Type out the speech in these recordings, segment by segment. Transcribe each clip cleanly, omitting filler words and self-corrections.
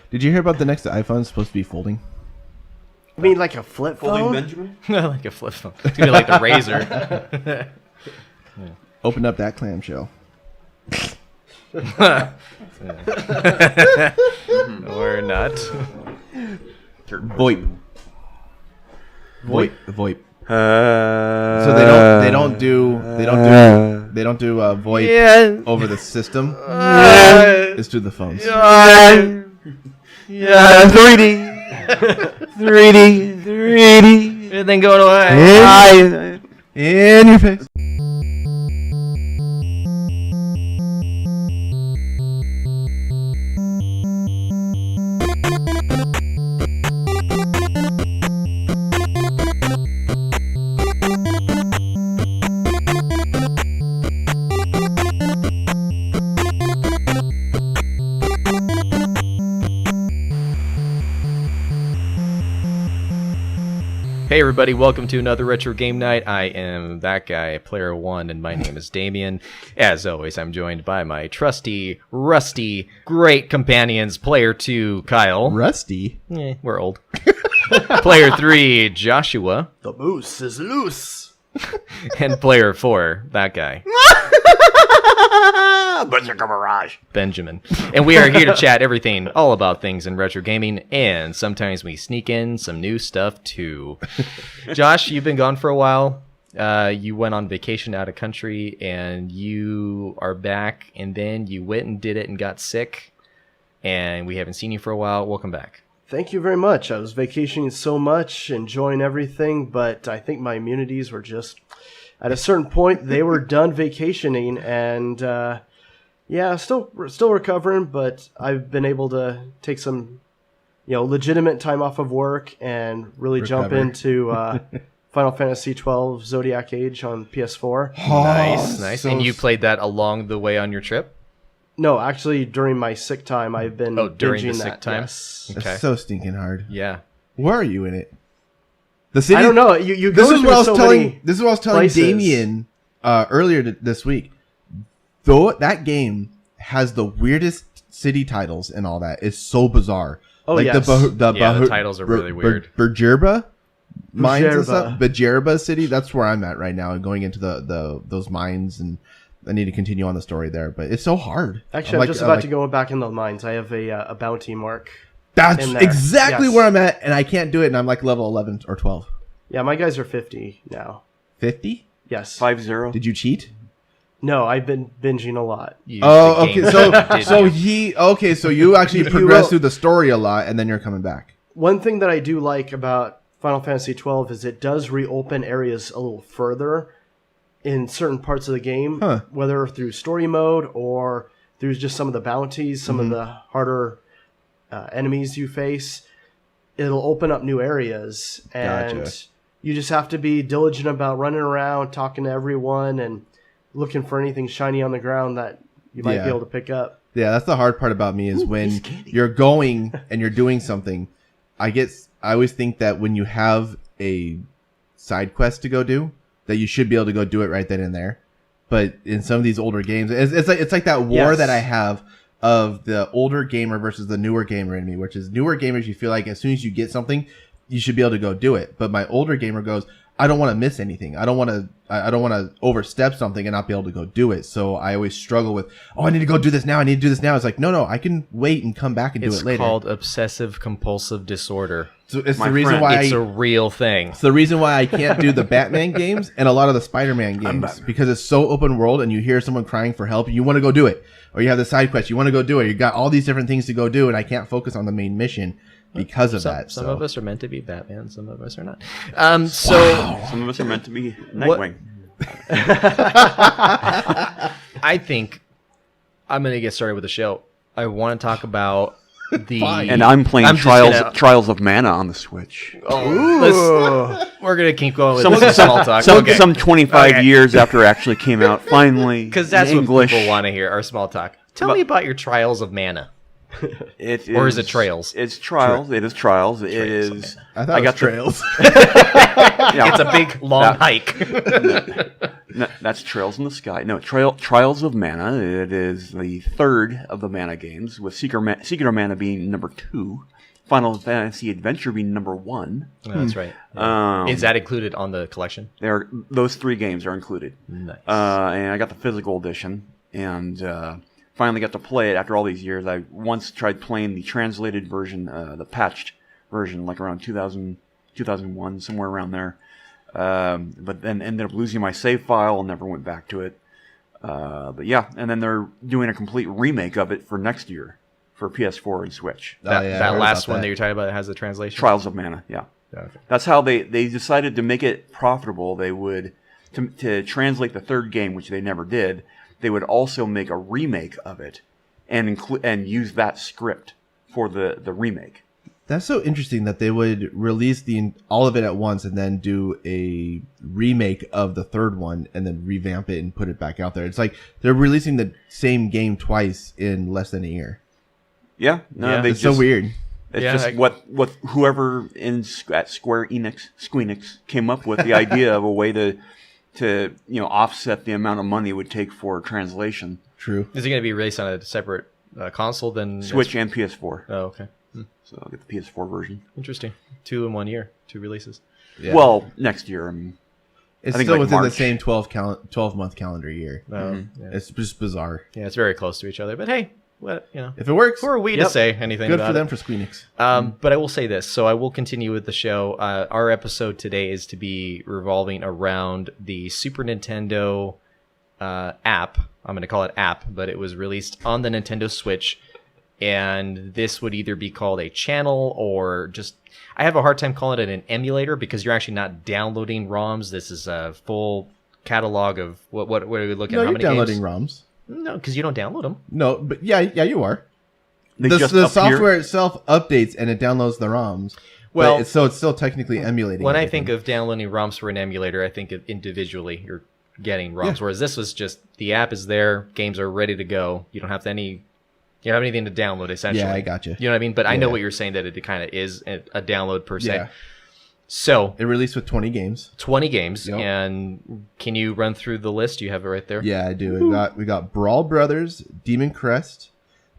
Did you hear about the next iPhone is supposed to be folding? I mean, like a flip Folding phone? Benjamin? Like a flip phone. It's going to be like the Razor. Open up that clamshell. Or not. VoIP. VoIP. So So they don't do VoIP over the system. It's through the phones. 3D. And then going away. In your face. Hey everybody, welcome to another Retro Game Night. I am that guy, Player 1, and my name is Damien. As always, I'm joined by my trusty, rusty, great companions, Player 2, Kyle. Rusty. We're old. Player 3, Joshua. The moose is loose. And Player 4, that guy. Benjamin. And we are here to chat everything, all about things in retro gaming, and sometimes we sneak in some new stuff too. Josh, you've been gone for a while. You went on vacation out of country, and you are back, and then you went and did it and got sick, and we haven't seen you for a while. Welcome back. Thank you very much. I was vacationing so much, enjoying everything, but I think my immunities were just... At a certain point, they were done vacationing, and still recovering. But I've been able to take some, legitimate time off of work and really jump into Final Fantasy XII Zodiac Age on PS4. Nice. And you played that along the way on your trip? No, actually, during my sick time, I've been during binging the sick that. time. Yes. Okay. It's so stinking hard. Yeah. Where are you in it? The city. I don't know. You This go is through what I was so telling. many This is what I was telling places. Damien earlier this week. Though that game has the weirdest city titles and all that, it's so bizarre. Oh, like yes. the titles are really weird. Bergerba mines and Bujerba. stuff. Bajerba city. That's where I'm at right now, and going into those mines, and I need to continue on the story there. But it's so hard. Actually, I'm just about to go back in the mines. I have a bounty mark. That's in there. exactly Yes. where I'm at, and I can't do it, and I'm like level 11 or 12. Yeah, my guys are 50 now. 50? Yes. 5-0. Did you cheat? No, I've been binging a lot. Oh, okay. So you actually progressed through the story a lot, and then you're coming back. One thing that I do like about Final Fantasy XII is it does reopen areas a little further in certain parts of the game, whether through story mode or through just some of the bounties, some of the harder enemies you face. It'll open up new areas, and Gotcha. you just have to be diligent about running around, talking to everyone, and looking for anything shiny on the ground that you might be able to pick up. Yeah, that's the hard part about me is when you're going and you're doing something. I always think that when you have a side quest to go do, that you should be able to go do it right then and there. But in some of these older games, it's like that war that I have of the older gamer versus the newer gamer in me, which is newer gamers, you feel like as soon as you get something, you should be able to go do it. But my older gamer goes, I don't want to miss anything. I don't want to overstep something and not be able to go do it. So I always struggle with, I need to go do this now. I need to do this now. It's like, no, I can wait and come back and do it later. It's called obsessive compulsive disorder. So it's the reason why it's a real thing. It's the reason why I can't do the Batman games and a lot of the Spider-Man games, because it's so open world and you hear someone crying for help and you want to go do it, or you have the side quest, you want to go do it. You got all these different things to go do, and I can't focus on the main mission because of that. Some of us are meant to be Batman, some of us are not. Some of us are meant to be Nightwing. I think I'm going to get started with the show. I want to talk about and I'm playing Trials of Mana on the Switch. We're going to keep going with some small talk. Some 25 years after it actually came out, finally. Because that's in what English. people want to hear, our small talk. Tell me about your Trials of Mana. Or is it Trails? It's Trials. It is Trials. It is. I thought it was Trails. It's a big, long hike. That's Trails in the Sky. No, Trials of Mana. It is the third of the Mana games, with Secret of Mana being number 2. Final Fantasy Adventure being number 1. Oh, that's right. Yeah. Is that included on the collection? Those 3 games are included. Nice. And I got the physical edition, and finally got to play it after all these years. I once tried playing the translated version, the patched version, like around 2000, 2001, somewhere around there. But then ended up losing my save file and never went back to it. But yeah, and then they're doing a complete remake of it for next year for PS4 and Switch. That last one that you're talking about has the translation? Trials of Mana, yeah. Okay. That's how they decided to make it profitable. They would, to translate the third game, which they never did, they would also make a remake of it and use that script for the remake. That's so interesting that they would release all of it at once and then do a remake of the third one and then revamp it and put it back out there. It's like they're releasing the same game twice in less than a year. Yeah, it's so weird. It's what whoever at Square Enix came up with the idea of a way to offset the amount of money it would take for translation. True. Is it going to be released on a separate console than Switch and PS4? Oh, okay. So I'll get the PS4 version. Interesting. 2 in 1 year, 2 releases. Yeah. Well, next year. I mean, it's still within the same 12-month calendar year. Yeah. It's just bizarre. Yeah, it's very close to each other. But hey, if it works, who are we to say anything good about for them it? for Squeenix. But I will say this. So I will continue with the show. Our episode today is to be revolving around the Super Nintendo app. I'm going to call it app, but it was released on the Nintendo Switch. And this would either be called a channel or just... I have a hard time calling it an emulator because you're actually not downloading ROMs. This is a full catalog of... What are we looking at? No, you're downloading ROMs. No, because you don't download them. No, but yeah, you are. They the software itself updates and it downloads the ROMs. Well, so it's still technically emulating. When I think of downloading ROMs for an emulator, I think of individually you're getting ROMs. Whereas this was just the app is there, games are ready to go. You don't have anything to download essentially. Yeah, I got you. You know what I mean? But I know what you're saying, that it kind of is a download per se. Yeah. So it released with 20 games. 20 games, Yep. And can you run through the list? You have it right there. Yeah, I do. We got Brawl Brothers, Demon Crest,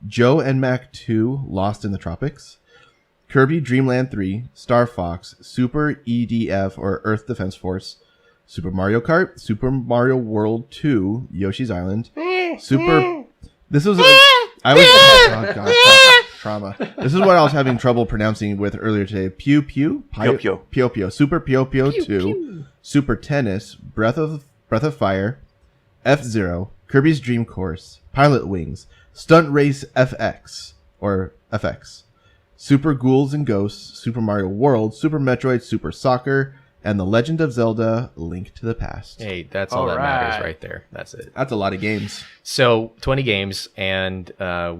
Joe and Mac 2, Lost in the Tropics, Kirby Dream Land 3, Star Fox, Super EDF or Earth Defense Force, Super Mario Kart, Super Mario World 2, Yoshi's Island, This was oh god, trauma. This is what I was having trouble pronouncing with earlier today. Pew Pew, Super Pio Pio 2, Super Tennis, Breath of Fire, F-Zero, Kirby's Dream Course, Pilot Wings, Stunt Race FX or FX, Super Ghouls and Ghosts, Super Mario World, Super Metroid, Super Soccer, and The Legend of Zelda: Link to the Past. Hey, that's all that matters right there. That's it. That's a lot of games. So 20 games, and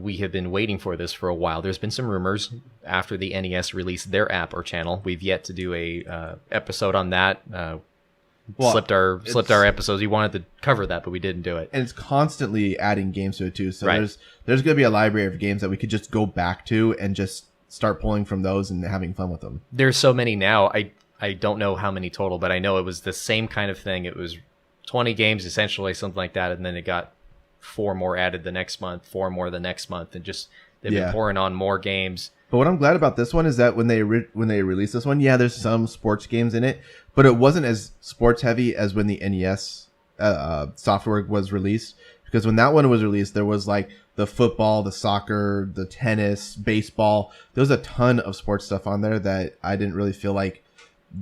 we have been waiting for this for a while. There's been some rumors after the NES released their app or channel. We've yet to do a episode on that. Slipped our episodes. We wanted to cover that, but we didn't do it. And it's constantly adding games to it too. So Right. there's going to be a library of games that we could just go back to and just start pulling from those and having fun with them. There's so many now. I don't know how many total, but I know it was the same kind of thing. It was 20 games essentially, something like that, and then it got 4 more added the next month, 4 more the next month, and just they've been pouring on more games. But what I'm glad about this one is that when they released this one, there's some sports games in it, but it wasn't as sports heavy as when the NES software was released. Because when that one was released, there was like the football, the soccer, the tennis, baseball. There was a ton of sports stuff on there that I didn't really feel like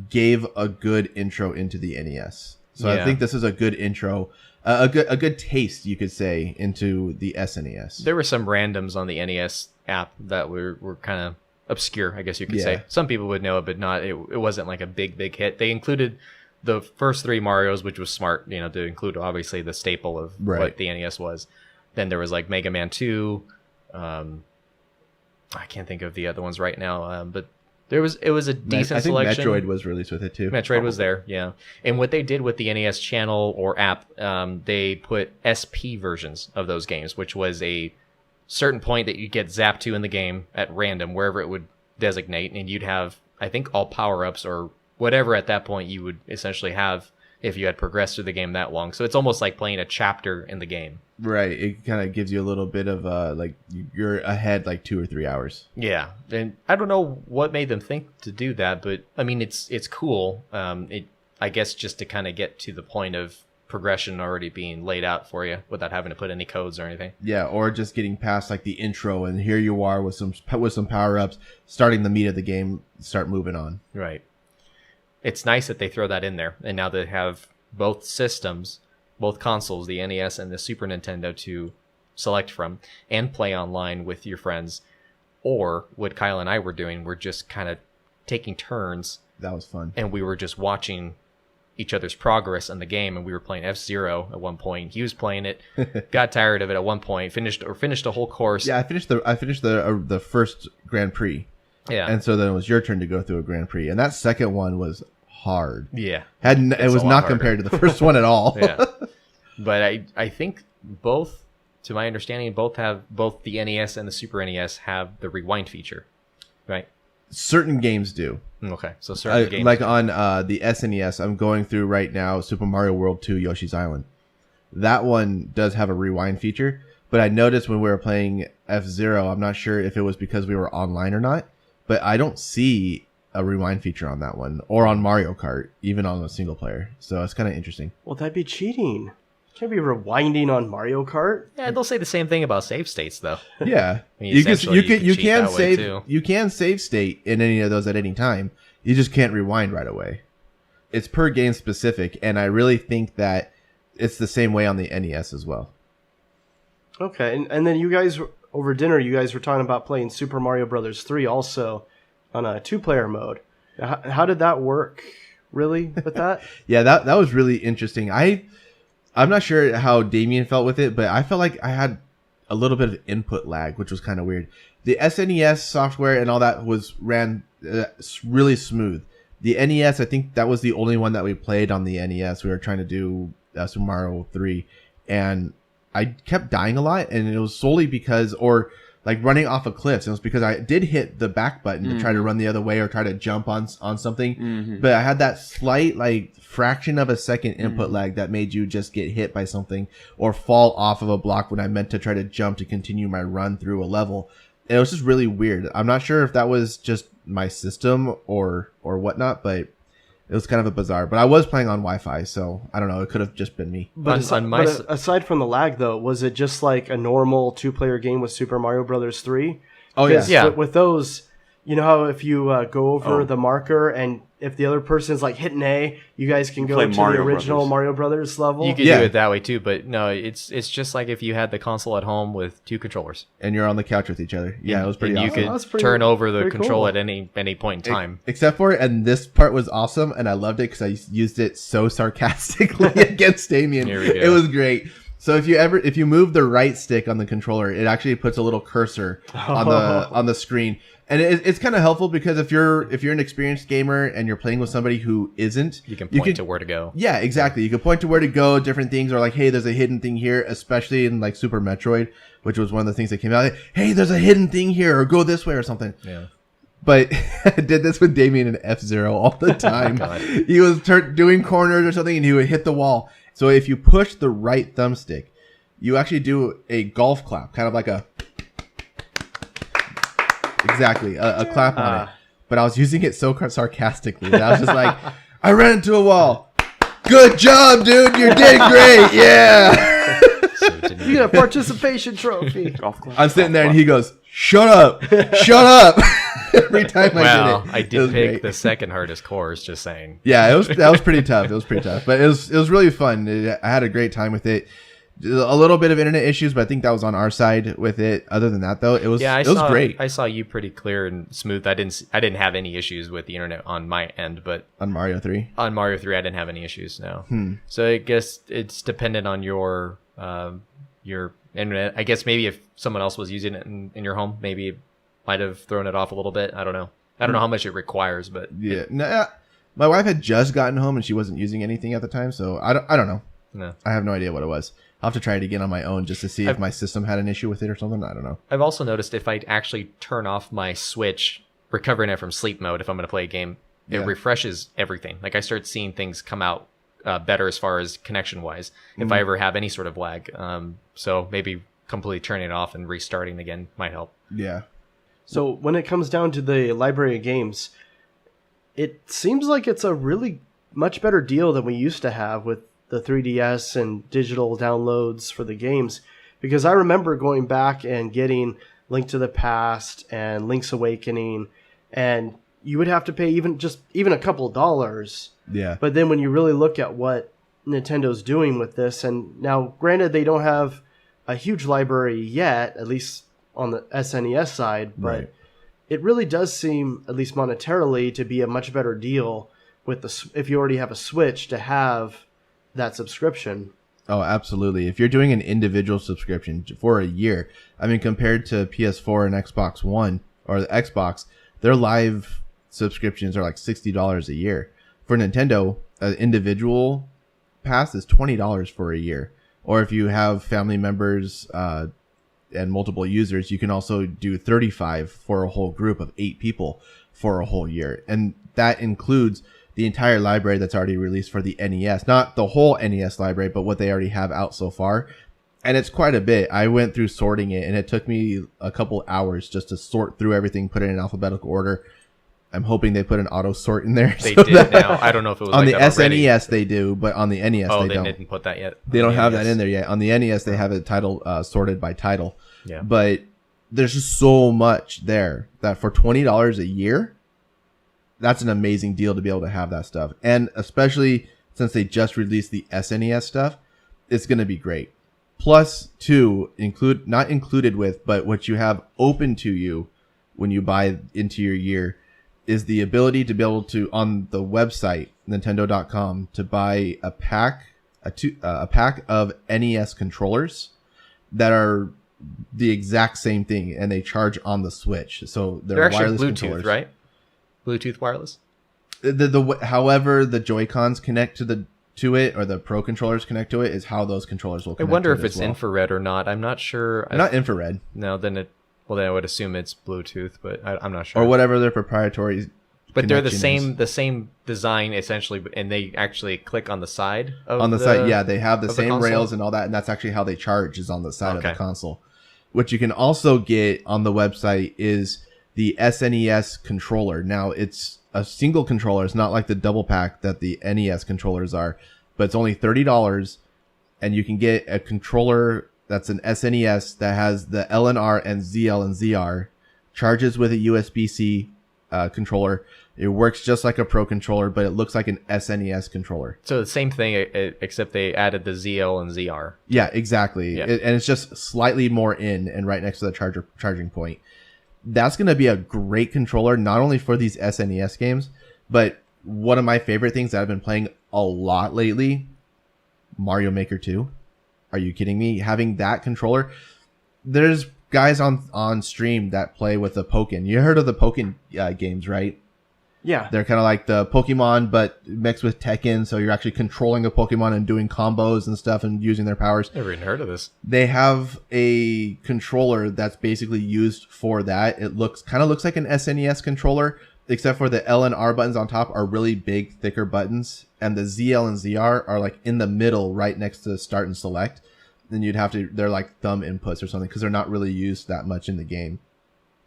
gave a good intro into the NES. So I think this is a good intro, a good taste, you could say, into the SNES. There were some randoms on the NES app that were kind of obscure, I guess you could say. Some people would know it, but not. It wasn't like a big hit. They included the first 3 Marios, which was smart, to include obviously the staple of what the NES was. Then there was like Mega Man 2. I can't think of the other ones right now, but it was a decent selection. I think Metroid was released with it too. Metroid was there, yeah. And what they did with the NES channel or app, they put SP versions of those games, which was a certain point that you get zapped to in the game at random, wherever it would designate, and you'd have, I think, all power-ups or whatever at that point you would essentially have if you had progressed through the game that long. So it's almost like playing a chapter in the game. Right. It kind of gives you a little bit of like you're ahead like 2 or 3 hours. Yeah, and I don't know what made them think to do that, but I mean it's cool. I guess just to kind of get to the point of progression already being laid out for you without having to put any codes or anything. Yeah, or just getting past like the intro and here you are with some power ups, starting the meat of the game, start moving on. Right. It's nice that they throw that in there, and now they have both systems, both consoles, the NES and the Super Nintendo, to select from and play online with your friends. Or what Kyle and I were doing, we're just kind of taking turns. That was fun. And we were just watching each other's progress in the game, and we were playing F-Zero at one point. He was playing it, got tired of it at one point, finished a whole course. Yeah, I finished the first Grand Prix. Yeah. And so then it was your turn to go through a Grand Prix, and that second one was hard. Yeah. It was not compared to the first one at all. Yeah. But I think both, to my understanding, both the NES and the Super NES have the rewind feature, right? Certain games do. Okay, so certain games, like on the SNES, I'm going through right now Super Mario World 2 Yoshi's Island. That one does have a rewind feature, but I noticed when we were playing F-Zero, I'm not sure if it was because we were online or not, but I don't see a rewind feature on that one, or on Mario Kart, even on a single player. So it's kind of interesting. Well, that'd be cheating. Can't be rewinding on Mario Kart. Yeah, they'll say the same thing about save states, though. Yeah, I mean, essentially, you can save too. You can save state in any of those at any time. You just can't rewind right away. It's per game specific, and I really think that it's the same way on the NES as well. Okay, and then you guys over dinner, you guys were talking about playing Super Mario Brothers 3 also on a 2-player mode. How did that work? Really, with that? Yeah, that was really interesting. I'm not sure how Damien felt with it, but I felt like I had a little bit of input lag, which was kind of weird. The SNES software and all that ran really smooth. The NES, I think that was the only one that we played on the NES. We were trying to do Super Mario 3, and I kept dying a lot, and it was solely because, or like running off of cliffs. It was because I did hit the back button to try to run the other way or try to jump on something, but I had that slight like fraction of a second input lag that made you just get hit by something or fall off of a block when I meant to try to jump to continue my run through a level. It was just really weird. I'm not sure if that was just my system or whatnot, but it was kind of a bizarre. But I was playing on Wi-Fi, so I don't know. It could have just been me. But aside from the lag, though, was it just like a normal 2-player game with Super Mario Brothers 3? Oh, yeah. Yeah. With those, you know how if you go over the marker and if the other person's like hitting A, you guys can go to the original Mario Brothers level? You could do it that way too, but no, it's just like if you had the console at home with 2 controllers. And you're on the couch with each other. Yeah, it was pretty awesome. You could turn over the control at any point in time. Except for, and this part was awesome, and I loved it because I used it so sarcastically against Damien. Here we go. It was great. So if you move the right stick on the controller, it actually puts a little cursor on the screen. And it's kind of helpful because if you're an experienced gamer and you're playing with somebody who isn't, you can point to where to go. Yeah, exactly. You can point to where to go, different things, or like, hey, there's a hidden thing here, especially in like Super Metroid, which was one of the things that came out. Like, hey, there's a hidden thing here, or go this way or something. Yeah. But I did this with Damien and F-Zero all the time. He was doing corners or something, and he would hit the wall. So if you push the right thumbstick, you actually do a golf clap, kind of like a... Exactly, a clap on it. But I was using it so sarcastically that I was just like, I ran into a wall. Good job, dude. You did great. Yeah. You get a participation trophy. I'm sitting there and he goes, shut up. Shut up. Every time I did pick the second hardest course, just saying. Yeah, that was pretty tough. It was pretty tough. But it was really fun. I had a great time with it. A little bit of internet issues, but I think that was on our side with it. Other than that, though, it was great. I saw you pretty clear and smooth. I didn't have any issues with the internet on my end, but on Mario 3, I didn't have any issues. No. So I guess it's dependent on your internet. I guess maybe if someone else was using it in your home, maybe it might have thrown it off a little bit. I don't know. I don't know how much it requires, but yeah. My wife had just gotten home and she wasn't using anything at the time, so I don't know. No. I have no idea what it was. I'll have to try it again on my own just to see if my system had an issue with it or something. I don't know. I've also noticed if I actually turn off my Switch, recovering it from sleep mode, if I'm going to play a game, it refreshes everything. Like I start seeing things come out better as far as connection wise if I ever have any sort of lag. So maybe completely turning it off and restarting again might help. Yeah. So when it comes down to the library of games, it seems like it's a really much better deal than we used to have with the 3DS and digital downloads for the games. Because I remember going back and getting Link to the Past and Link's Awakening, and you would have to pay even a couple of dollars. Yeah. But then when you really look at what Nintendo's doing with this, and now granted they don't have a huge library yet, at least on the SNES side, but Right. it really does seem, at least monetarily, to be a much better deal with if you already have a Switch to have that subscription. Oh, absolutely. If you're doing an individual subscription for a year, I mean, compared to PS4 and Xbox One or the Xbox, their live subscriptions are like $60 a year. For Nintendo, an individual pass is $20 for a year. Or if you have family members and multiple users, you can also do $35 for a whole group of 8 people for a whole year. And that includes the entire library that's already released for the NES. Not the whole NES library, but what they already have out so far. And it's quite a bit. I went through sorting it, and it took me a couple hours just to sort through everything, put it in alphabetical order. I'm hoping they put an auto sort in there. They did now. I don't know if it was on like the that already. SNES they do, but on the NES Oh, they don't. didn't put that yet. They don't have that NES. in there yet. On the NES they have it title sorted by title. Yeah. But there's just so much there that for $20 a year, that's an amazing deal to be able to have that stuff. And especially since they just released the SNES stuff, it's going to be great. Plus, too, not included with, but what you have open to you when you buy into your year is the ability to be able to, on the website, Nintendo.com, to buy a pack of NES controllers that are the exact same thing, and they charge on the Switch. So they're actually wireless Bluetooth, controllers. right? Bluetooth wireless. However the Joy-Cons connect to it, or the Pro controllers connect to it, is how those controllers will I connect wonder to it if it's as well. infrared or not. I'm not sure. Not infrared, No, then I would assume it's Bluetooth, but I'm not sure. or whatever their proprietary. But they're connection the same design essentially, and they actually click on the side of on the side. Yeah, they have the of the same console? rails and all that, and that's actually how they charge, is on the side of the Okay. console. What you can also get on the website is the SNES controller. Now, it's a single controller. It's not like the double pack that the NES controllers are, but it's only $30, and you can get a controller that's an SNES that has the LNR and ZL and ZR, charges with a USB-C controller. It works just like a Pro controller, but it looks like an SNES controller. So the same thing, except they added the ZL and ZR. Yeah, exactly. Yeah. And it's just slightly more in and right next to the charging point. That's going to be a great controller, not only for these SNES games, but one of my favorite things that I've been playing a lot lately, Mario Maker 2. Are you kidding me? Having that controller. There's guys on stream that play with the Pokken. You heard of the Pokken games, right? Yeah. They're kind of like the Pokemon, but mixed with Tekken. So you're actually controlling a Pokemon and doing combos and stuff and using their powers. Never even heard of this. They have a controller that's basically used for that. It kind of looks like an SNES controller, except for the L and R buttons on top are really big, thicker buttons. And the ZL and ZR are like in the middle, right next to start and select. Then they're like thumb inputs or something, because they're not really used that much in the game.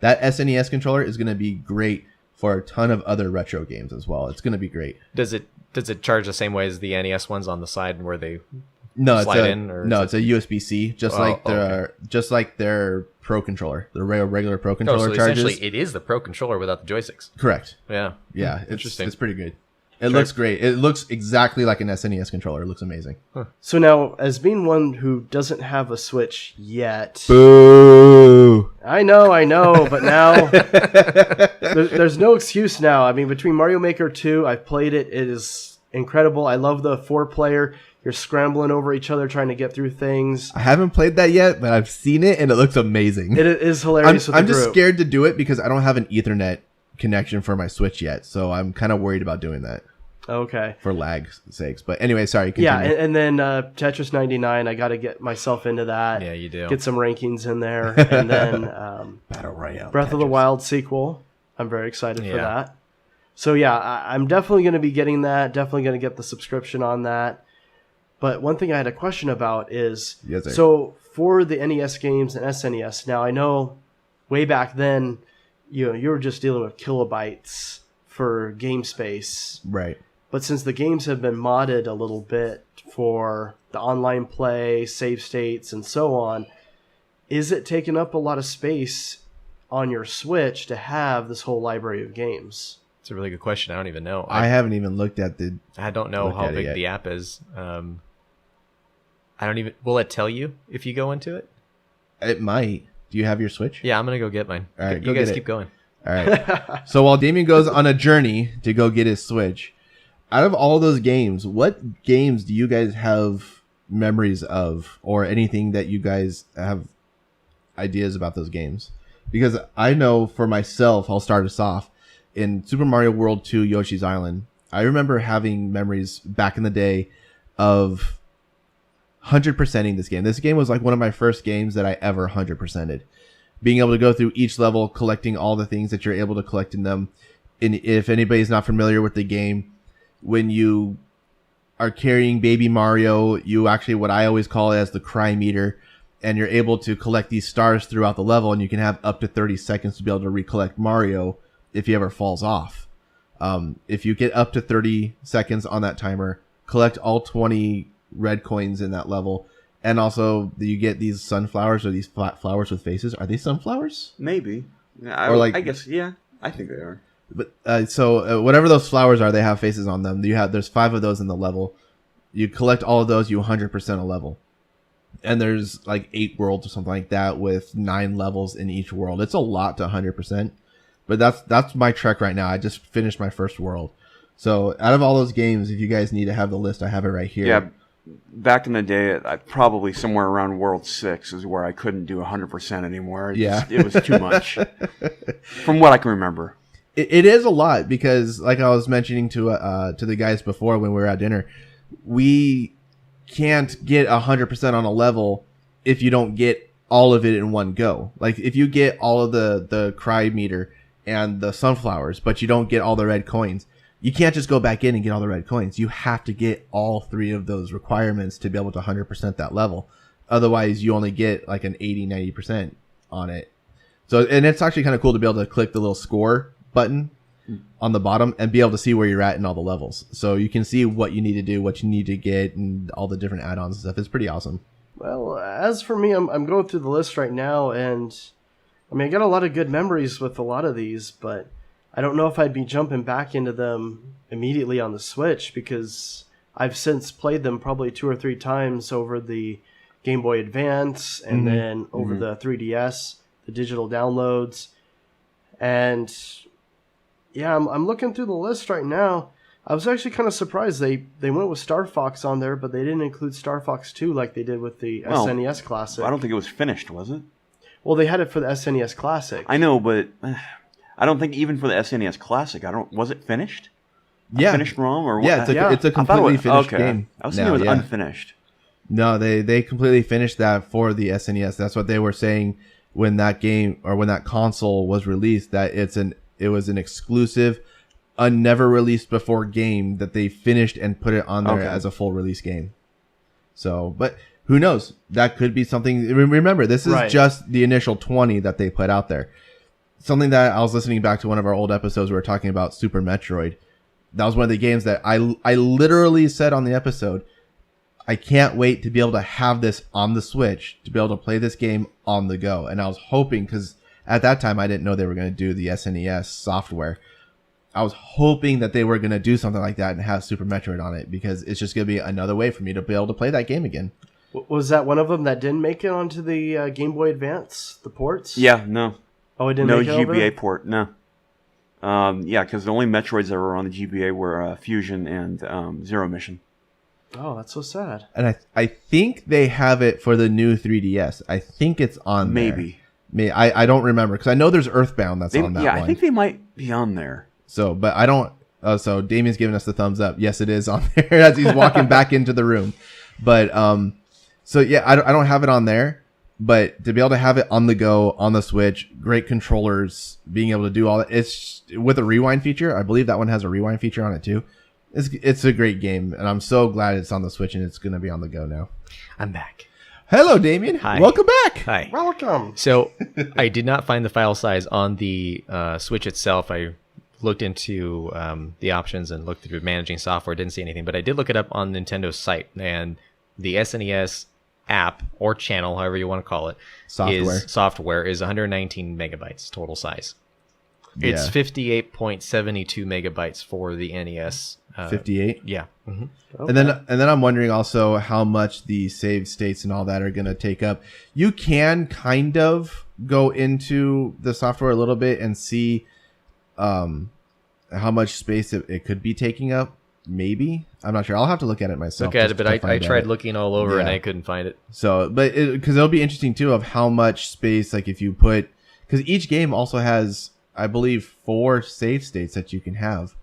That SNES controller is going to be great for a ton of other retro games as well. It's going to be great. Does it charge the same way as the NES ones on the side where they No, slide in? Or it's a USB-C, just like their Pro controller, the regular Pro controller so charges. essentially it is the Pro controller without the joysticks. Correct. Yeah. Yeah, Interesting. It's pretty good. It looks great. It looks exactly like an SNES controller. It looks amazing. So now, as being one who doesn't have a Switch yet, Boo! I know, but now there's no excuse now. I mean, between Mario Maker 2, I've played it. It is incredible. I love the 4-player. You're scrambling over each other trying to get through things. I haven't played that yet, but I've seen it and it looks amazing. It is hilarious. I'm with the just group. scared to do it because I don't have an Ethernet connection for my Switch yet, so I'm kind of worried about doing that Okay. for lag's sakes. But anyway, sorry. Yeah, Continue. and then Tetris 99, I got to get myself into that. Yeah, you do. Get some rankings in there. And then Battle Royale. Breath of the Tetris. Wild sequel. I'm very excited for Yeah. that. So yeah, I'm definitely going to be getting that. Definitely going to get the subscription on that. But one thing I had a question about is, Yes, sir. so for the NES games and SNES, now I know way back then, you were just dealing with kilobytes for game space. Right. But since the games have been modded a little bit for the online play, save states, and so on, is it taking up a lot of space on your Switch to have this whole library of games? It's a really good question. I don't even know. I haven't even looked at the. I don't know looked how at it big yet. the app is. I don't even. Will it tell you if you go into it? It might. Do you have your Switch? Yeah, I'm gonna go get mine. All right, you go guys get it. keep going. All right. So while Damien goes on a journey to go get his Switch, out of all those games, what games do you guys have memories of, or anything that you guys have ideas about those games? Because I know for myself, I'll start us off. In Super Mario World 2 Yoshi's Island, I remember having memories back in the day of 100%ing this game. This game was like one of my first games that I ever 100%ed. Being able to go through each level, collecting all the things that you're able to collect in them. And if anybody's not familiar with the game, when you are carrying baby Mario, you actually, what I always call it as the cry meter, and you're able to collect these stars throughout the level, and you can have up to 30 seconds to be able to recollect Mario if he ever falls off. If you get up to 30 seconds on that timer, collect all 20 red coins in that level, and also you get these sunflowers or these flat flowers with faces. Are they sunflowers? Maybe. Or like- I guess, yeah. I think they are. But so whatever those flowers are, they have faces on them. There's 5 of those in the level. You collect all of those, you 100% a level. And there's like 8 worlds or something like that with 9 levels in each world. It's a lot to 100%. But that's my trek right now. I just finished my first world. So out of all those games, if you guys need to have the list, I have it right here. Yeah. Back in the day, probably somewhere around World 6 is where I couldn't do 100% anymore. It was too much. From what I can remember. It is a lot because, like I was mentioning to the guys before when we were at dinner, we can't get 100% on a level if you don't get all of it in one go. Like if you get all of the cry meter and the sunflowers, but you don't get all the red coins, you can't just go back in and get all the red coins. You have to get all 3 of those requirements to be able to 100% that level. Otherwise, you only get like an 80-90% on it. So, and it's actually kind of cool to be able to click the little score button on the bottom and be able to see where you're at in all the levels. So you can see what you need to do, what you need to get, and all the different add-ons and stuff. It's pretty awesome. Well, as for me, I'm going through the list right now, and I mean, I got a lot of good memories with a lot of these, but I don't know if I'd be jumping back into them immediately on the Switch because I've since played them probably 2 or 3 times over the Game Boy Advance and then over the 3DS, the digital downloads. And yeah, I'm looking through the list right now. I was actually kind of surprised they went with Star Fox on there, but they didn't include Star Fox 2 like they did with the SNES Classic. I don't think it was finished, was it? Well, they had it for the SNES Classic. I know, but I don't think even for the SNES Classic, was it finished? Yeah. A finished ROM or what? Yeah, it's a I thought completely it was, finished okay. game. I was thinking it was now, yeah. unfinished. No, they completely finished that for the SNES. That's what they were saying when that game or when that console was released, that it was an exclusive, a never released before game that they finished and put it on there as a full release game. So, but who knows? That could be something. Remember, this is just the initial 20 that they put out there. Something that I was listening back to one of our old episodes, we were talking about Super Metroid. That was one of the games that I literally said on the episode, I can't wait to be able to have this on the Switch, to be able to play this game on the go. And I was hoping, because at that time I didn't know they were going to do the SNES software. I was hoping that they were going to do something like that and have Super Metroid on it, because it's just going to be another way for me to be able to play that game again. Was that one of them that didn't make it onto the Game Boy Advance, the ports? Yeah, no. Oh, it didn't no make it over? GBA port, no. Yeah, because the only Metroids that were on the GBA were Fusion and Zero Mission. Oh, that's so sad. And I think they have it for the new 3DS. I think it's on Maybe. there. I don't remember, because I know there's Earthbound that's on that one. I think they might be on there. So, but I don't. So Damien's giving us the thumbs up. Yes, it is on there as he's walking back into the room. But so yeah, I don't have it on there. But to be able to have it on the go, on the Switch, great controllers, being able to do all that, it's with a rewind feature. I believe that one has a rewind feature on it too. It's a great game, and I'm so glad it's on the Switch and it's going to be on the go now. I'm back. Hello, Damien. Hi. Welcome back. Hi. Welcome. So I did not find the file size on the Switch itself. I looked into the options and looked through managing software. Didn't see anything, but I did look it up on Nintendo's site, and the SNES app or channel, however you want to call it, software is 119 megabytes total size. It's 58.72 megabytes for the NES. 58. Yeah. Mm-hmm. Okay. And then I'm wondering also how much the save states and all that are going to take up. You can kind of go into the software a little bit and see how much space it could be taking up. Maybe. I'm not sure. I'll have to look at it myself. Look at it, but I tried looking all over and I couldn't find it. So, but because it'll be interesting too of how much space, like if you put, because each game also has, I believe, 4 save states that you can have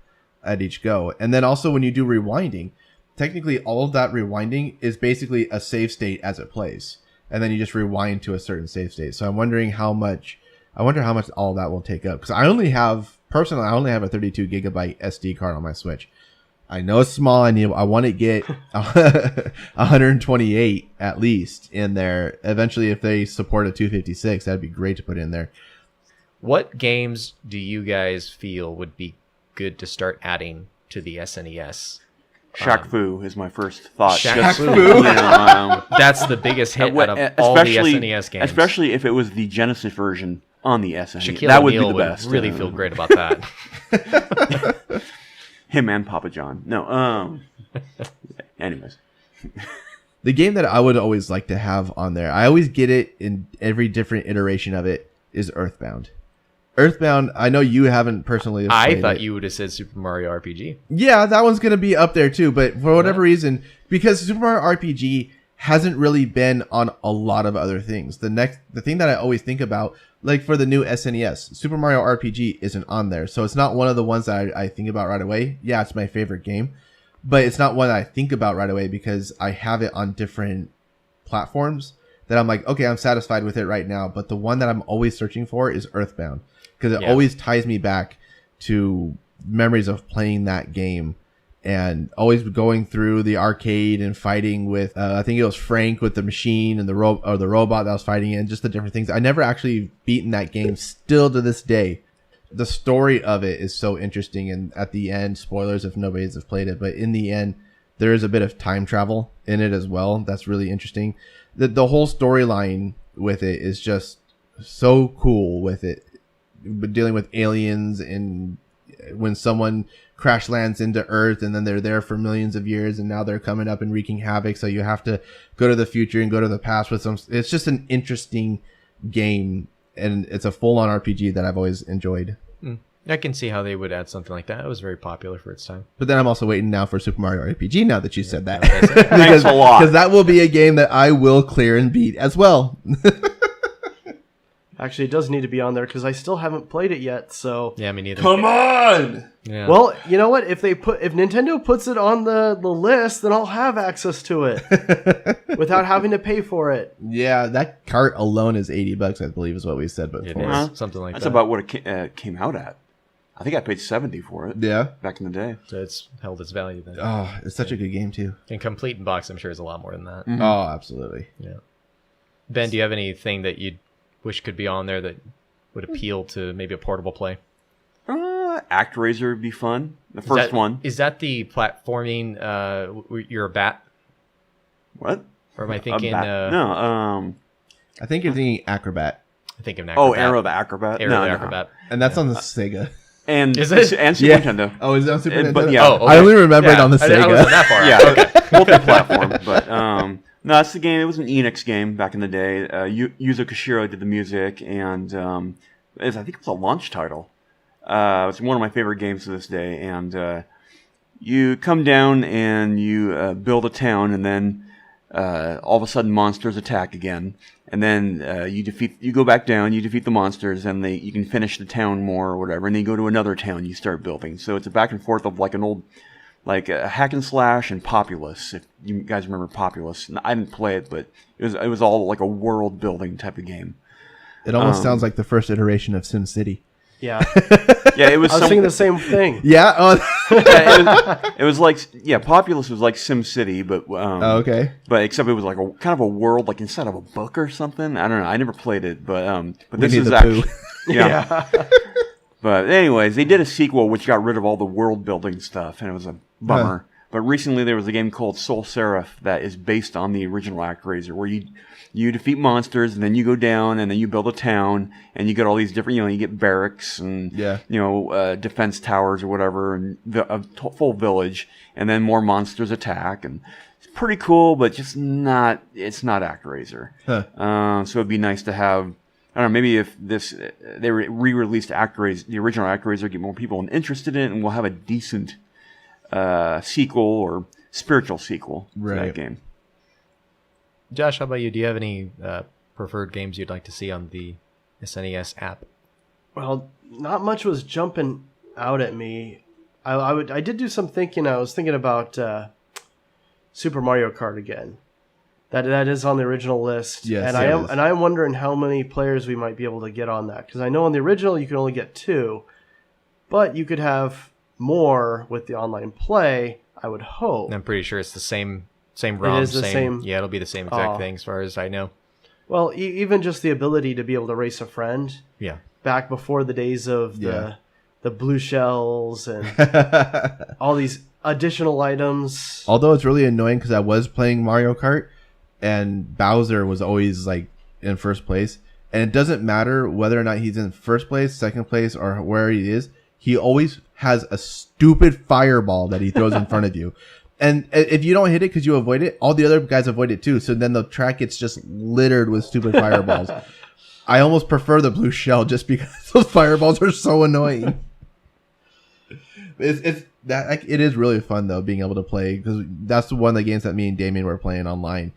at each go. And then also when you do rewinding, technically all of that rewinding is basically a save state as it plays. And then you just rewind to a certain save state. So I'm wondering how much all that will take up. Because I only have a 32 gigabyte SD card on my Switch. I know it's small. I want to get 128 at least in there. Eventually, if they support a 256, that'd be great to put in there. What games do you guys feel would be good to start adding to the SNES? Shaq Fu is my first thought. Shaq Fu. That's the biggest hit out of all the SNES games. Especially if it was the Genesis version on the SNES. Shaquille that would O'Neal be the best. Really feel great about that. Him and Papa John. No. Anyways. The game that I would always like to have on there, I always get it in every different iteration of it, is Earthbound. Earthbound, I know you haven't personally played I thought it. you would have said Super Mario RPG. Yeah, that one's going to be up there too, but for whatever reason, because Super Mario RPG hasn't really been on a lot of other things. The thing that I always think about, like for the new SNES, Super Mario RPG isn't on there. So it's not one of the ones that I think about right away. Yeah, it's my favorite game, but it's not one that I think about right away because I have it on different platforms that I'm like, okay, I'm satisfied with it right now. But the one that I'm always searching for is Earthbound because it always ties me back to memories of playing that game. And always going through the arcade and fighting with, I think it was Frank with the machine and the robot that was fighting it and just the different things. I never actually beaten that game still to this day. The story of it is so interesting. And at the end, spoilers if nobody's played it, but in the end, there is a bit of time travel in it as well. That's really interesting. The whole storyline with it is just so cool with it. Dealing with aliens and when someone crash lands into Earth and then they're there for millions of years and now they're coming up and wreaking havoc. So you have to go to the future and go to the past with some. It's just an interesting game and it's a full-on RPG that I've always enjoyed. I can see how they would add something like that. It was very popular for its time. But then I'm also waiting now for Super Mario RPG now that you said that. Thanks a lot. Because that will be a game that I will clear and beat as well. Actually, it does need to be on there because I still haven't played it yet. So Yeah, me neither. Come on! Yeah. well, you know what? If Nintendo puts it on the list, then I'll have access to it without having to pay for it. Yeah, that cart alone is $80, I believe, is what we said before. It is. Something like That's that. about what it came out at. I think I paid $70 for it. Yeah. Back in the day. So it's held its value then. Oh, it's such a good game too. And complete in box, I'm sure, is a lot more than that. Mm-hmm. Oh, absolutely. Yeah. Ben, do you have anything that you wish could be on there that would appeal to maybe a portable play? ActRaiser would be fun. The first one. Is that the platforming? You're a bat, What? or am I thinking? No. I think you're thinking Acrobat. I think of an acrobat. Arrow the Acrobat. Arrow the Acrobat. And that's on the Sega. And Is it? And Super Nintendo. Oh, is it on Super Nintendo? But yeah. Oh, okay. I only remember it Yeah. on the Sega. I wasn't that far. Yeah. Okay. Multi-platform. But no, it's the game. It was an Enix game back in the day. Yuzo Koshiro did the music, and I think it was a launch title. It's one of my favorite games to this day. And you come down and you build a town, and then all of a sudden monsters attack again. And then you go back down, you defeat the monsters, and you can finish the town more or whatever. And then you go to another town, you start building. So it's a back and forth of like an old like Hack and Slash and Populous. If you guys remember Populous, I didn't play it, but it was all like a world building type of game. It almost sounds like the first iteration of SimCity. Yeah. Yeah, it was. I was thinking the same thing. Yeah. It was like Populous was like SimCity, but okay. But except it was like a kind of a world, like inside of a book or something. I don't know. I never played it, but this Winnie is the actually Pooh. yeah. But anyways, they did a sequel which got rid of all the world building stuff, and it was a bummer. But recently there was a game called Soul Seraph that is based on the original ActRaiser, where you defeat monsters, and then you go down, and then you build a town, and you get all these different, you get barracks and defense towers or whatever, and a full village, and then more monsters attack, and it's pretty cool, but just not. It's not ActRaiser. So it'd be nice to have. I don't know, maybe if they re-released ActRaiser, the original ActRaiser, get more people interested in it, and we'll have a decent sequel or spiritual sequel to that game. Josh, how about you? Do you have any preferred games you'd like to see on the SNES app? Well, not much was jumping out at me. I did do some thinking. I was thinking about Super Mario Kart again. That is on the original list. Yes, and I'm wondering how many players we might be able to get on that, because I know on the original you could only get 2, but you could have more with the online play, I would hope. I'm pretty sure it's the same ROM. It is the same. Yeah, it'll be the same exact thing as far as I know. Well, even just the ability to be able to race a friend. Yeah. Back before the days of the blue shells and all these additional items. Although it's really annoying because I was playing Mario Kart and Bowser was always like in first place, and it doesn't matter whether or not he's in first place, second place, or where he is. He always has a stupid fireball that he throws in front of you. And if you don't hit it because you avoid it, all the other guys avoid it too. So then the track gets just littered with stupid fireballs. I almost prefer the blue shell just because those fireballs are so annoying. It is really fun though, being able to play, because that's one of the games that me and Damien were playing online.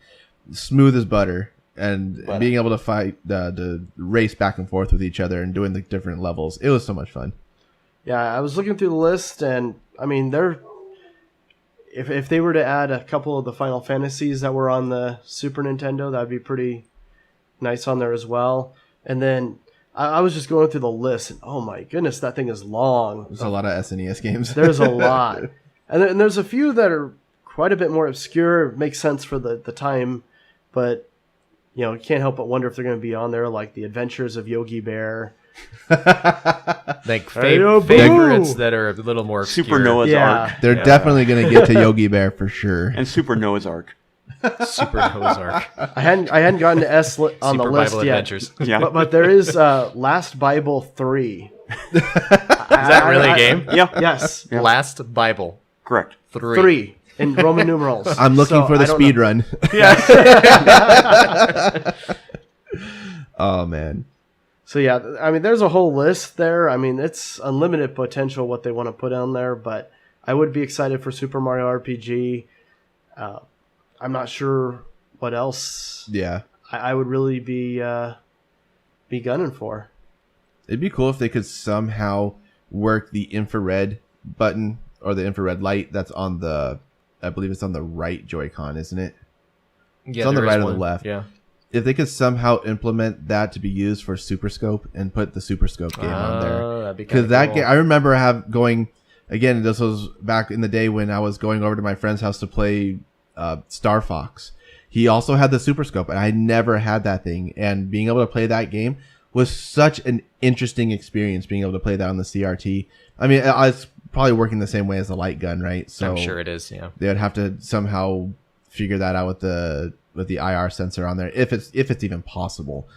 Smooth as butter, and being able to fight, to race back and forth with each other and doing the different levels. It was so much fun. Yeah, I was looking through the list, and I mean, if they were to add a couple of the Final Fantasies that were on the Super Nintendo, that'd be pretty nice on there as well. And then I was just going through the list, and oh my goodness, that thing is long. There's a lot of SNES games. There's a lot. And there's a few that are quite a bit more obscure. It makes sense for the time, but you can't help but wonder if they're going to be on there, like The Adventures of Yogi Bear. Like favorites that are a little more obscure. Super Noah's Ark. They're definitely going to get to Yogi Bear for sure. And Super Noah's Ark. Super Noah's Ark. I hadn't gotten to S on Super the list Bible yet. Adventures. Yeah. But there is Last Bible 3. Is that really a game? Yeah. Yes. Yeah. Last Bible Correct. 3 in Roman numerals. I'm looking for the speed run. Yeah. Oh, man. So yeah, I mean, there's a whole list there. I mean, it's unlimited potential what they want to put on there, but I would be excited for Super Mario RPG. I'm not sure what else. Yeah. I would really be gunning for. It'd be cool if they could somehow work the infrared button or the infrared light that's on I believe it's on the right Joy-Con, isn't it? Yeah, it's on the right or one. the left. Yeah. If they could somehow implement that to be used for Super Scope and put the Super Scope game on there. That'd be Because cool. that game, I remember going, again, this was back in the day when I was going over to my friend's house to play Star Fox. He also had the Super Scope, and I never had that thing. And being able to play that game was such an interesting experience, being able to play that on the CRT. I mean, it's probably working the same way as the light gun, right? So I'm sure it is, yeah. They would have to somehow figure that out with the IR sensor on there, if it's even possible.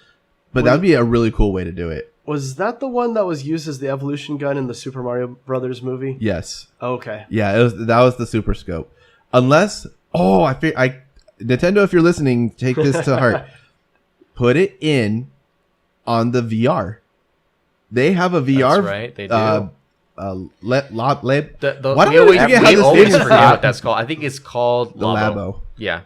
But that would be a really cool way to do it. Was that the one that was used as the evolution gun in the Super Mario Brothers movie? Yes. Okay. Yeah, that was the Super Scope. Unless, Nintendo, if you're listening, take this to heart. Put it in on the VR. They have a VR. That's right, they do. Why do we I forget how this always thing is forget called? what that's called. I think it's called The Labo. Yeah.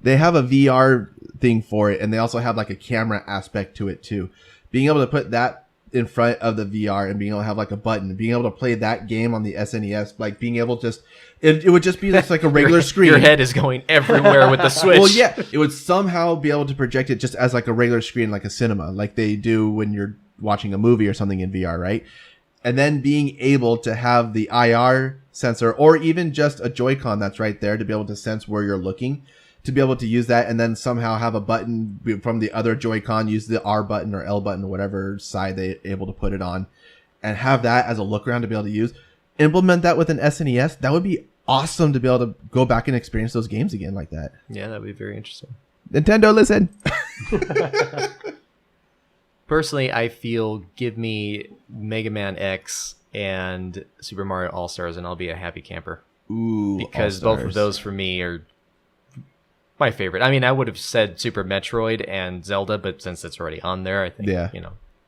They have a VR thing for it, and they also have like a camera aspect to it too. Being able to put that in front of the VR and being able to have like a button, being able to play that game on the SNES, like being able to just, it would just be just like a regular screen. Your head is going everywhere with the Switch. Well, yeah, it would somehow be able to project it just as like a regular screen, like a cinema, like they do when you're watching a movie or something in VR, right? And then being able to have the IR sensor or even just a Joy-Con that's right there to be able to sense where you're looking, to be able to use that and then somehow have a button from the other Joy-Con, use the R button or L button, whatever side they're able to put it on, and have that as a look around to be able to use. Implement that with an SNES. That would be awesome to be able to go back and experience those games again like that. Yeah, that would be very interesting. Nintendo, listen. Personally, I feel give me Mega Man X and Super Mario All-Stars and I'll be a happy camper. Ooh, because All-Stars. both of those for me are my favorite. I mean, I would have said Super Metroid and Zelda, but since it's already on there, I think,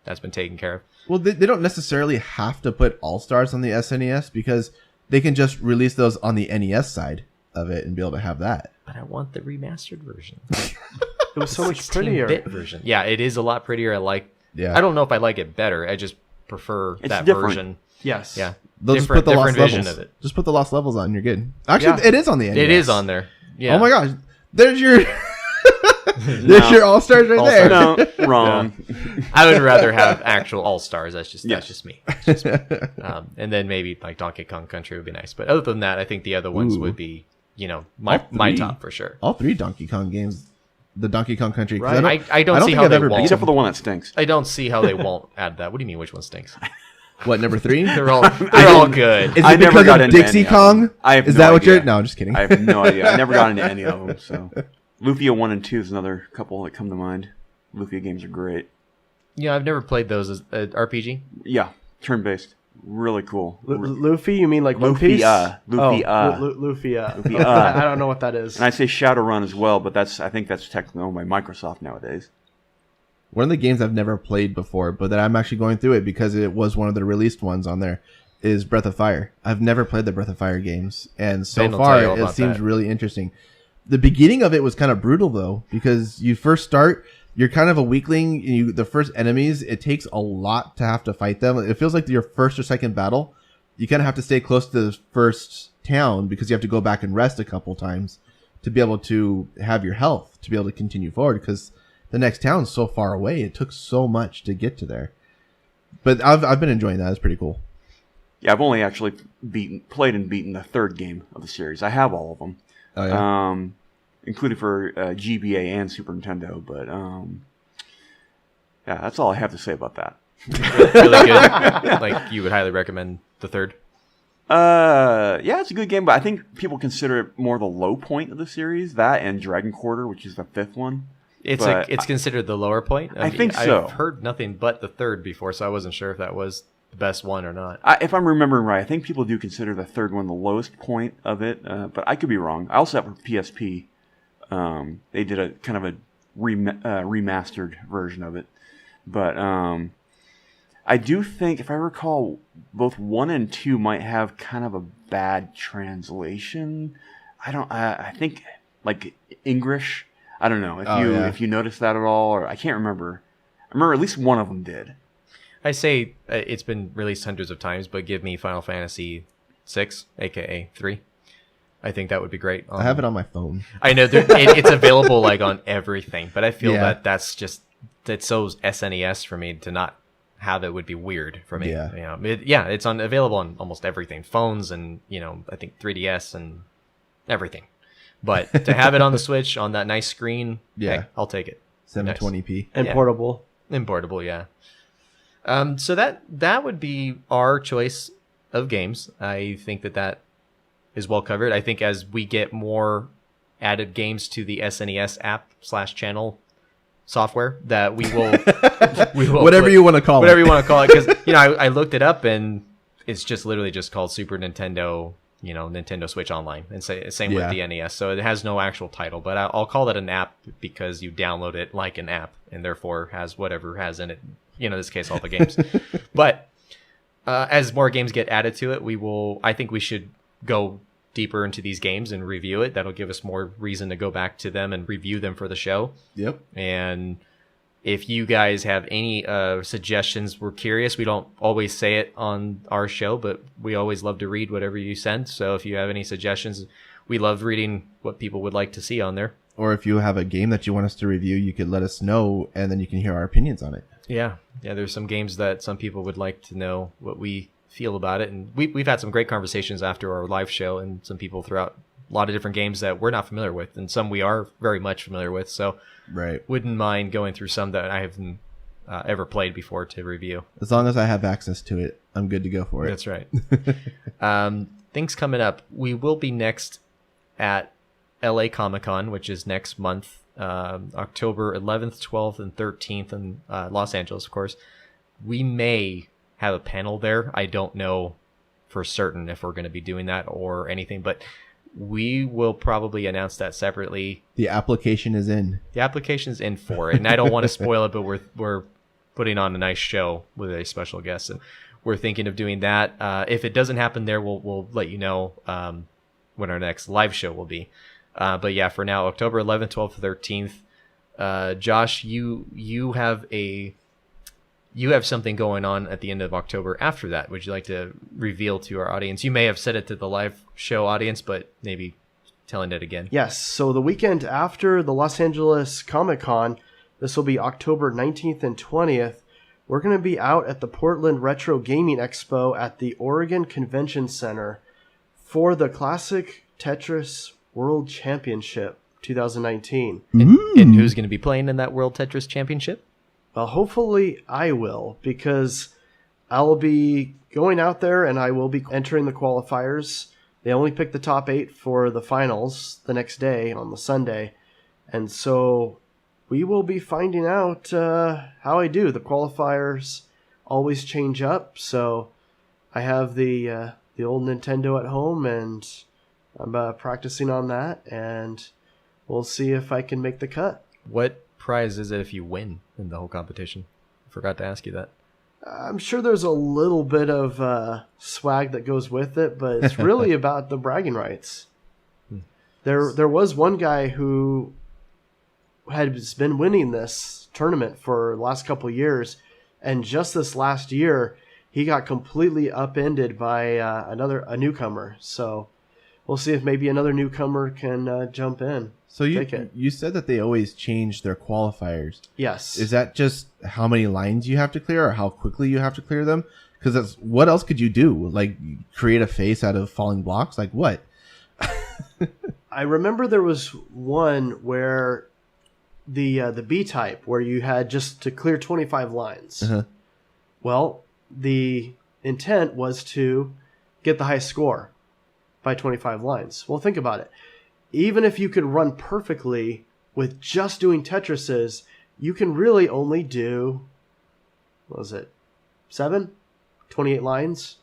that's been taken care of. Well, they don't necessarily have to put All-Stars on the SNES because they can just release those on the NES side of it and be able to have that. But I want the remastered version. It was so much prettier. 16-bit version. Yeah, it is a lot prettier. Yeah. I don't know if I like it better. I just prefer that different. version. Yes. Yeah. They'll just put the lost vision levels. of it. Just put the lost levels on. You're good. Actually, it is on the NES. It is on there. Yeah. Oh my gosh. There's your there's your All-Stars right there. No, wrong. I would rather have actual All-Stars. That's just me. That's just me. And then maybe like Donkey Kong Country would be nice. But other than that, I think the other ones would be, my top for sure. All three Donkey Kong games. The Donkey Kong Country. Right. I don't see think how I've they ever won't. beat Except for the one that stinks. I don't see how they won't add that. What do you mean? Which one stinks? What, number 3? They're all good. Is I it never because got of into Dixie any of Kong? them. I have Is no that what idea. you're? No, I'm just kidding. I have no idea. I never got into any of them. So, Lufia 1 and 2 is another couple that come to mind. Lufia games are great. Yeah, I've never played those as RPG. Yeah, turn-based. Really cool. Luffy? You mean like One Piece? Lufia. Lufia. Lufia. I don't know what that is. And I say Shadowrun as well, but I think that's technically owned by Microsoft nowadays. One of the games I've never played before, but that I'm actually going through it because it was one of the released ones on there, is Breath of Fire. I've never played the Breath of Fire games, and so Ben will far tell you all it about seems that. really interesting. The beginning of it was kind of brutal though, because you first start, you're kind of a weakling. The first enemies, it takes a lot to have to fight them. It feels like your first or second battle, you kind of have to stay close to the first town because you have to go back and rest a couple times to be able to have your health to be able to continue forward because the next town's so far away. It took so much to get to there. But I've been enjoying that. It's pretty cool. Yeah, I've only actually played and beaten the third game of the series. I have all of them. Oh, yeah. Including for GBA and Super Nintendo. But yeah, that's all I have to say about that. Really good. Like you would highly recommend the third. Yeah, it's a good game, but I think people consider it more the low point of the series. That and Dragon Quarter, which is the 5th one. It's considered the lower point. I think so. I've heard nothing but the third before, so I wasn't sure if that was the best one or not. If I'm remembering right, I think people do consider the third one the lowest point of it, but I could be wrong. I also have a PSP. They did a kind of a remastered version of it, but I do think, if I recall, both 1 and 2 might have kind of a bad translation. I think like English. I don't know if you noticed that at all, or I can't remember. I remember at least one of them did. I say it's been released hundreds of times, but give me Final Fantasy 6, aka 3. I think that would be great. I have it on my phone. I know it's available like on everything, but I feel Yeah. that's so SNES for me to not have it would be weird for me. Yeah. It's available on almost everything, phones and I think 3DS and everything. But to have it on the Switch on that nice screen, Yeah. hey, I'll take it. 720p. And Yeah. portable. And portable, yeah. So that would be our choice of games. I think that is well covered. I think as we get more added games to the SNES app / channel software, that we will Whatever you want to call whatever it. you want to call it, because I looked it up and it's just literally just called Super Nintendo. Nintendo Switch Online, and same Yeah. with the NES. So it has no actual title, but I'll call it an app because you download it like an app, and therefore has whatever has in it. In this case, all the games. But as more games get added to it, I think we should go deeper into these games and review it. That'll give us more reason to go back to them and review them for the show. Yep. And If you guys have any suggestions, we're curious. We don't always say it on our show, but we always love to read whatever you send. So if you have any suggestions, we love reading what people would like to see on there. Or if you have a game that you want us to review, you could let us know, and then you can hear our opinions on it. Yeah. There's some games that some people would like to know what we feel about it, and we've had some great conversations after our live show, and some people throughout a lot of different games that we're not familiar with, and some we are very much familiar with. So, right, wouldn't mind going through some that I haven't ever played before to review. As long as I have access to it, I'm good to go for it. That's right. Things coming up. We will be next at LA Comic-Con, which is next month, October 11th, 12th, and 13th in Los Angeles, of course. We may have a panel there. I don't know for certain if we're going to be doing that or anything, but we will probably announce that separately. The application is in. The application's in for it, and I don't want to spoil it, but we're putting on a nice show with a special guest, and we're thinking of doing that. If it doesn't happen there, we'll let you know when our next live show will be. But yeah, for now, October 11th, 12th, 13th. Josh, you have something going on at the end of October after that. Would you like to reveal to our audience? You may have said it to the live show audience, but maybe telling it again. Yes. So the weekend after the Los Angeles Comic-Con, this will be October 19th and 20th, we're going to be out at the Portland Retro Gaming Expo at the Oregon Convention Center for the Classic Tetris World Championship 2019. And who's going to be playing in that World Tetris Championship? Well, hopefully I will, because I'll be going out there and I will be entering the qualifiers. They only pick the top 8 for the finals the next day on the Sunday. And so we will be finding out how I do. The qualifiers always change up. So I have the old Nintendo at home, and I'm practicing on that. And we'll see if I can make the cut. What prize is it if you win in the whole competition? I forgot to ask you that. I'm sure there's a little bit of swag that goes with it, but it's really about the bragging rights. There was one guy who has been winning this tournament for the last couple of years, and just this last year he got completely upended by a newcomer. So we'll see if maybe another newcomer can jump in. So you said that they always change their qualifiers. Yes. Is that just how many lines you have to clear, or how quickly you have to clear them? Because what else could you do? Like create a face out of falling blocks? Like what? I remember there was one where the B type, where you had just to clear 25 lines. Uh-huh. Well, the intent was to get the high score by 25 lines. Well, think about it. Even if you could run perfectly with just doing Tetrises, you can really only do, 28 lines?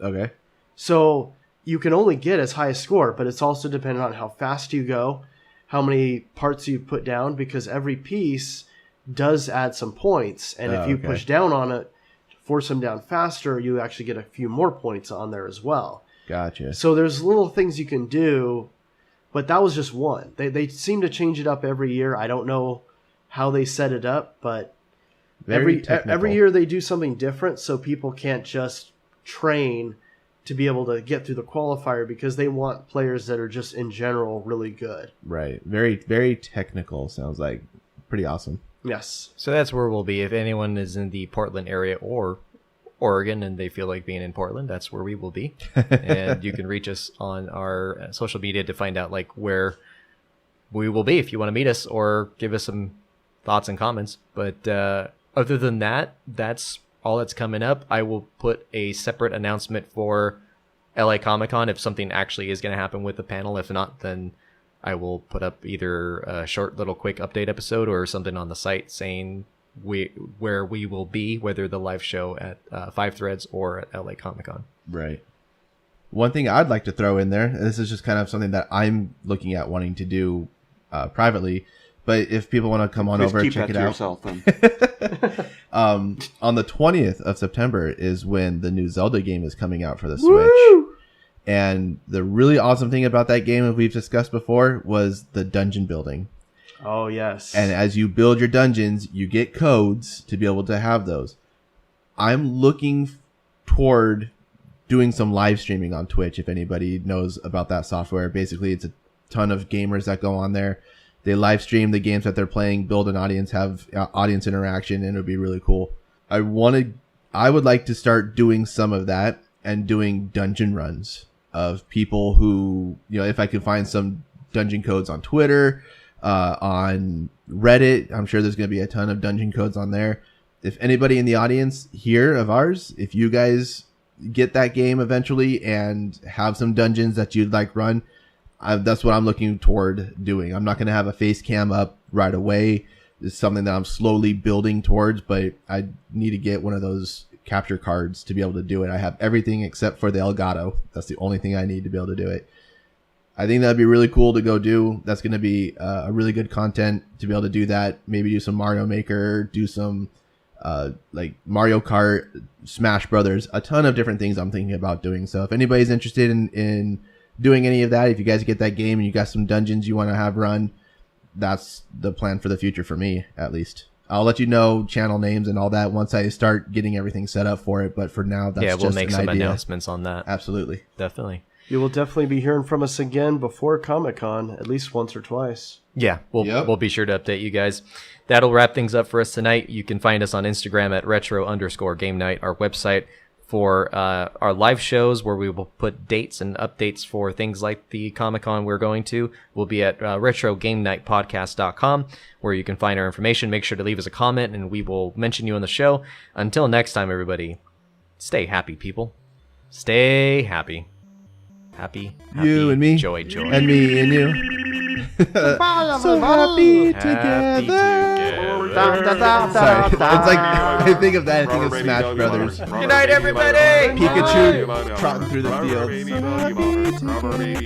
Okay. So you can only get as high a score, but it's also dependent on how fast you go, how many parts you put down, because every piece does add some points. And if you push down on it, force them down faster, you actually get a few more points on there as well. Gotcha. So there's little things you can do. But that was just one. They seem to change it up every year. I don't know how they set it up, but every year they do something different, so people can't just train to be able to get through the qualifier, because they want players that are just in general really good. Right. Very, very technical. Sounds like pretty awesome. Yes. So that's where we'll be. If anyone is in the Portland area or Oregon and they feel like being in Portland, that's where we will be. And you can reach us on our social media to find out like where we will be if you want to meet us or give us some thoughts and comments. But other than that, that's all that's coming up. I will put a separate announcement for LA Comic-Con if something actually is going to happen with the panel. If not, then I will put up either a short little quick update episode or something on the site saying where we will be, whether the live show at Five Threads or at LA Comic-Con. Right. One thing I'd like to throw in there, and this is just kind of something that I'm looking at wanting to do privately, but if people want to come on over and check it out. Yourself, then. On the 20th of September is when the new Zelda game is coming out for the Switch. Woo! And the really awesome thing about that game, as we've discussed before, was the dungeon building. Oh, yes. And as you build your dungeons, you get codes to be able to have those. I'm looking toward doing some live streaming on Twitch, if anybody knows about that software. Basically, it's a ton of gamers that go on there. They live stream the games that they're playing, build an audience, have audience interaction, and it would be really cool. I would like to start doing some of that and doing dungeon runs of people who, if I could find some dungeon codes on Twitter, on Reddit. I'm sure there's going to be a ton of dungeon codes on there. If anybody in the audience here of ours, if you guys get that game eventually and have some dungeons that you'd like run, that's what I'm looking toward doing. I'm not going to have a face cam up right away. It's something that I'm slowly building towards, but I need to get one of those capture cards to be able to do it. I have everything except for the Elgato. That's the only thing I need to be able to do it. I think that'd be really cool to go do. That's going to be a really good content to be able to do that. Maybe do some Mario Maker, do some like Mario Kart, Smash Brothers, a ton of different things I'm thinking about doing. So if anybody's interested in doing any of that, if you guys get that game and you got some dungeons you want to have run, that's the plan for the future for me, at least. I'll let you know channel names and all that once I start getting everything set up for it. But for now, that's just we'll make some idea. announcements on that. Absolutely. Definitely. You will definitely be hearing from us again before Comic-Con, at least once or twice. Yeah, we'll be sure to update you guys. That'll wrap things up for us tonight. You can find us on Instagram at retro_game night, our website for our live shows where we will put dates and updates for things like the Comic-Con we're going to. We'll be at retrogamenightpodcast.com where you can find our information. Make sure to leave us a comment and we will mention you on the show. Until next time, everybody, stay happy, people. Stay happy. Happy, you and me, joy, and me and you. So happy together. Sorry, it's like I think of that. I think of Smash Brothers. Good night, everybody. Pikachu trotting through the fields. Rubber baby,